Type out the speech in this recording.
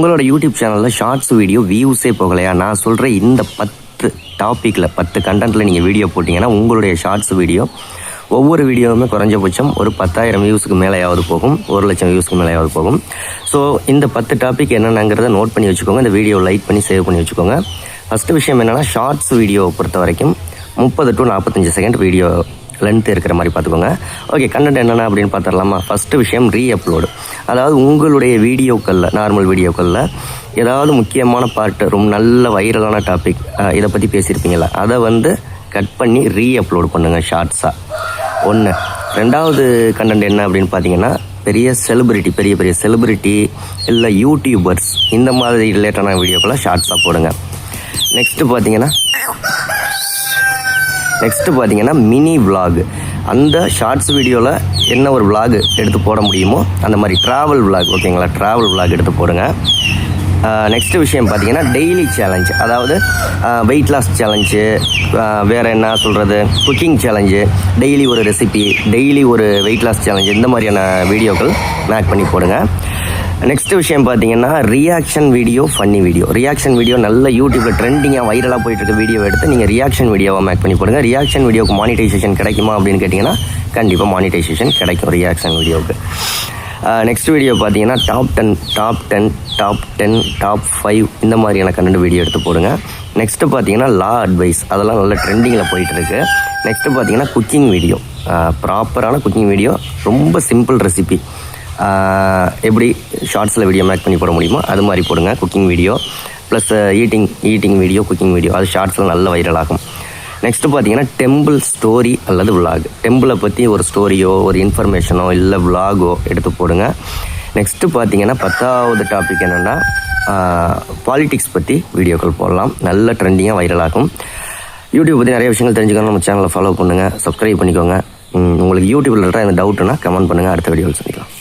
உங்களோட யூடியூப் சேனலில் shorts video வியூஸே போகலையா? நான் சொல்கிற இந்த 10 டாப்பிக்கில் 10 கண்டென்ட்டில் நீங்கள் வீடியோ போட்டிங்கன்னா உங்களுடைய ஷார்ட்ஸ் வீடியோ ஒவ்வொரு வீடியோவுமே குறைஞ்சபட்சம் ஒரு 10,000 வியூஸுக்கு மேலேயாவது போகும், 1,00,000 வியூஸுக்கு மேலேயாவது போகும். ஸோ இந்த 10 டாபிக் என்னென்னங்கிறத நோட் பண்ணி வச்சுக்கோங்க. இந்த வீடியோ லைக் பண்ணி சேவ் பண்ணி வச்சுக்கோங்க. ஃபஸ்ட்டு விஷயம் என்னென்னா, ஷார்ட்ஸ் வீடியோவை பொறுத்த வரைக்கும் 30 to 45 செகண்ட் வீடியோ லென்த் இருக்கிற மாதிரி பார்த்துக்கோங்க. ஓகே, கண்டென்ட் என்னென்ன அப்படின்னு பார்த்துடலாமா? ஃபஸ்ட்டு விஷயம் ரீஅப்லோடு. அதாவது உங்களுடைய வீடியோக்களில், நார்மல் வீடியோக்களில் ஏதாவது முக்கியமான பார்ட்டு, ரொம்ப நல்ல வைரலான டாபிக், இதை பற்றி பேசியிருப்பீங்களா, அதை கட் பண்ணி ரீஅப்லோடு பண்ணுங்கள் ஷார்ட்ஸாக. ஒன்று. ரெண்டாவது கண்டென்ட் என்ன அப்படின்னு பார்த்தீங்கன்னா, பெரிய செலிபிரிட்டி இல்லை யூடியூபர்ஸ் இந்த மாதிரி ரிலேட்டடான வீடியோக்களை ஷார்ட்ஸாக போடுங்க. நெக்ஸ்ட்டு பார்த்தீங்கன்னா மினி விலாக். அந்த ஷார்ட்ஸ் வீடியோவில் என்ன ஒரு விலாக் எடுத்து போட முடியுமோ அந்த மாதிரி ட்ராவல் விலாக், ஓகேங்களா, ட்ராவல் விலாக் எடுத்து போடுங்க. நெக்ஸ்ட்டு விஷயம் பார்த்தீங்கன்னா டெய்லி சேலஞ்ச், அதாவது வெயிட் லாஸ் சேலஞ்சு, வேறு என்ன சொல்கிறது, குக்கிங் சேலஞ்சு, டெய்லி ஒரு ரெசிபி, டெய்லி ஒரு வெயிட் லாஸ் சேலஞ்சு, இந்த மாதிரியான வீடியோக்கள் மேக் பண்ணி போடுங்க. நெக்ஸ்ட் விஷயம் பார்த்தீங்கன்னா reaction video, funny video. Reaction video நல்ல யூடியூப்பில் ட்ரெண்டிங்காக வைரலாக போயிட்டு இருக்க வீடியோ எடுத்து நீங்கள் ரியாக்ஷன் வீடியோவை மேக் பண்ணி போடுங்க. ரியாக்ஷன் வீடியோக்கு மானிட்டைசேஷன் கிடைக்குமா அப்படின்னு கேட்டிங்கன்னா கண்டிப்பாக மானிட்டைசேஷன் கிடைக்கும் ரியாக்ஷன் வீடியோவுக்கு. நெக்ஸ்ட் வீடியோ பார்த்தீங்கன்னா டாப் 10 டாப் 5 இந்த மாதிரியான கண்டென்ட் வீடியோ எடுத்து போடுங்க. நெக்ஸ்ட்டு பார்த்தீங்கன்னா லா அட்வைஸ், அதெல்லாம் நல்ல ட்ரெண்டிங்கில் போயிட்டுருக்கு. நெக்ஸ்ட்டு பார்த்தீங்கன்னா குக்கிங் வீடியோ, ப்ராப்பரான குக்கிங் வீடியோ, ரொம்ப சிம்பிள் ரெசிபி, எப்படி ஷார்ட்ஸில் வீடியோ மேக் பண்ணி போட முடியுமோ அது மாதிரி போடுங்க cooking video. Plus eating video, cooking video, அது ஷார்ட்ஸில் நல்ல வைரலாகும். நெக்ஸ்ட்டு பார்த்தீங்கன்னா டெம்பிள் ஸ்டோரி அல்லது விலாக். டெம்பிளை பற்றி ஒரு ஸ்டோரியோ, ஒரு இன்ஃபர்மேஷனோ, இல்லை விலாகோ எடுத்து போடுங்க. நெக்ஸ்ட்டு பார்த்தீங்கன்னா 10வது டாபிக் என்னென்னா, பாலிடிக்ஸ் பற்றி வீடியோக்கள் போடலாம், நல்ல ட்ரெண்டிங்காக வைரலாகும். யூடியூப் பற்றி நிறைய விஷயங்கள் தெரிஞ்சுக்கணும். நம்ம சேனலை ஃபாலோ பண்ணுங்கள், சப்ஸ்கிரைப் பண்ணிக்கோங்க. உங்களுக்கு யூடியூப்பில் இருக்கிற இந்த டவுட்னா கமெண்ட் பண்ணுங்கள். அடுத்த வீடியோவில் சந்திக்கலாம்.